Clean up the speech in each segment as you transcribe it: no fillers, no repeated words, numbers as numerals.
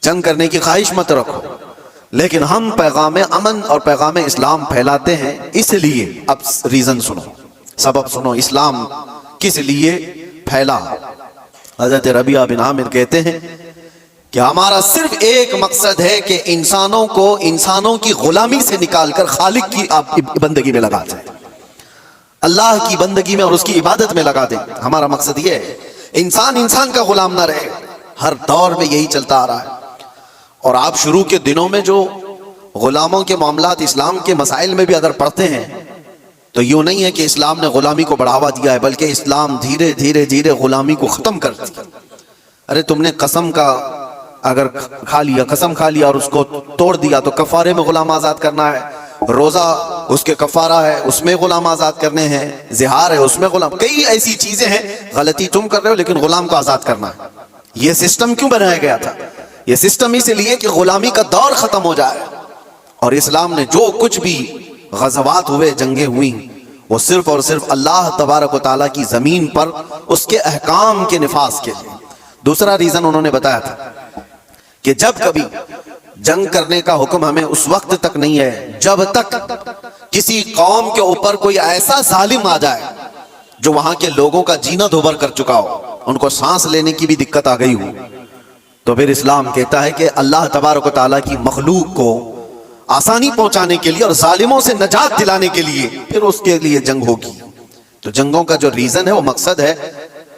جنگ کرنے کی خواہش مت رکھو، لیکن ہم پیغام امن اور پیغام اسلام پھیلاتے ہیں، اس لیے اب ریزن سنو، سبب سنو، اسلام کس لیے پھیلا۔ حضرت ربیعہ بن عامر کہتے ہیں کہ ہمارا صرف ایک مقصد ہے کہ انسانوں کو انسانوں کی غلامی سے نکال کر خالق کی بندگی میں لگا دیں، اللہ کی بندگی میں اور اس کی عبادت میں لگا دیں۔ ہمارا مقصد یہ ہے انسان انسان کا غلام نہ رہے، ہر دور میں یہی چلتا آ رہا ہے۔ اور آپ شروع کے دنوں میں جو غلاموں کے معاملات اسلام کے مسائل میں بھی اگر پڑھتے ہیں تو یوں نہیں ہے کہ اسلام نے غلامی کو بڑھاوا دیا ہے، بلکہ اسلام دھیرے دھیرے دھیرے غلامی کو ختم کر دیا۔ ارے تم نے قسم کا اگر کھا لیا، قسم کھا لیا اور اس کو توڑ دیا تو کفارے میں غلام آزاد کرنا ہے، روزہ اس کے کفارہ ہے اس میں غلام آزاد کرنے ہیں، زہار ہے اس میں غلام، کئی ایسی چیزیں ہیں، غلطی تم کر رہے ہو لیکن غلام کو آزاد کرنا ہے۔ یہ سسٹم کیوں بنایا گیا تھا؟ یہ سسٹم اس لیے کہ غلامی کا دور ختم ہو جائے، اور اسلام نے جو کچھ بھی غزوات ہوئے، جنگیں ہوئیں، وہ صرف اور صرف اللہ تبارک و تعالیٰ کی زمین پر اس کے احکام کے نفاذ کے لیے۔ دوسرا ریزن انہوں نے بتایا تھا کہ جب کبھی جنگ کرنے کا حکم ہمیں اس وقت تک نہیں ہے جب تک کسی قوم کے اوپر کوئی ایسا ظالم آ جائے جو وہاں کے لوگوں کا جینا دوبر کر چکا ہو، ان کو سانس لینے کی بھی دقت آ گئی ہو، تو پھر اسلام کہتا ہے کہ اللہ تبارک و تعالیٰ کی مخلوق کو آسانی پہنچانے کے لیے اور ظالموں سے نجات دلانے کے لیے پھر اس کے لیے جنگ ہوگی۔ تو جنگوں کا جو ریزن ہے، وہ مقصد ہے،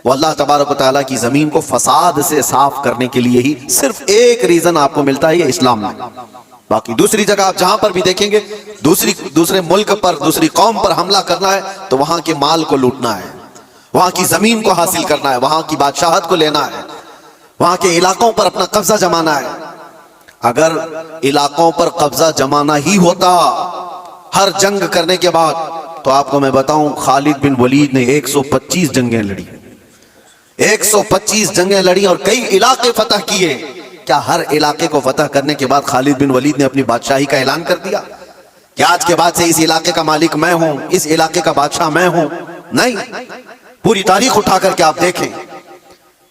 وہ اللہ تبارک و تعالیٰ کی زمین کو فساد سے صاف کرنے کے لیے ہی صرف ایک ریزن آپ کو ملتا ہے، یہ اسلام میں۔ باقی دوسری جگہ آپ جہاں پر بھی دیکھیں گے، دوسرے ملک پر، دوسری قوم پر حملہ کرنا ہے تو وہاں کے مال کو لوٹنا ہے، وہاں کی زمین کو حاصل کرنا ہے، وہاں کی بادشاہت کو لینا ہے، وہاں کے علاقوں پر اپنا قبضہ جمانا ہے۔ اگر علاقوں پر قبضہ جمانا ہی ہوتا ہر جنگ کرنے کے بعد تو آپ کو میں بتاؤں خالد بن ولید نے 125 جنگیں لڑی، 125 جنگیں لڑی اور کئی علاقے فتح کیے۔ کیا ہر علاقے کو فتح کرنے کے بعد خالد بن ولید نے اپنی بادشاہی کا اعلان کر دیا کہ آج کے بعد سے اس علاقے کا مالک میں ہوں، اس علاقے کا بادشاہ میں ہوں؟ نہیں، پوری تاریخ اٹھا کر کے آپ دیکھیں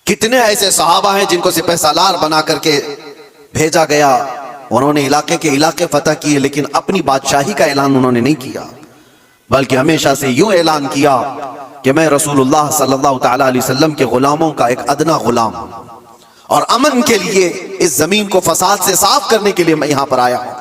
کتنے ایسے صحابہ ہیں جن کو سپہ سالار بنا کر کے بھیجا گیا، انہوں نے علاقے کے علاقے فتح کیے لیکن اپنی بادشاہی کا اعلان انہوں نے نہیں کیا، بلکہ ہمیشہ سے یوں اعلان کیا کہ میں رسول اللہ صلی اللہ تعالیٰ علیہ وسلم کے غلاموں کا ایک ادنا غلام ہوں، اور امن کے لیے اس زمین کو فساد سے صاف کرنے کے لیے میں یہاں پر آیا ہوں۔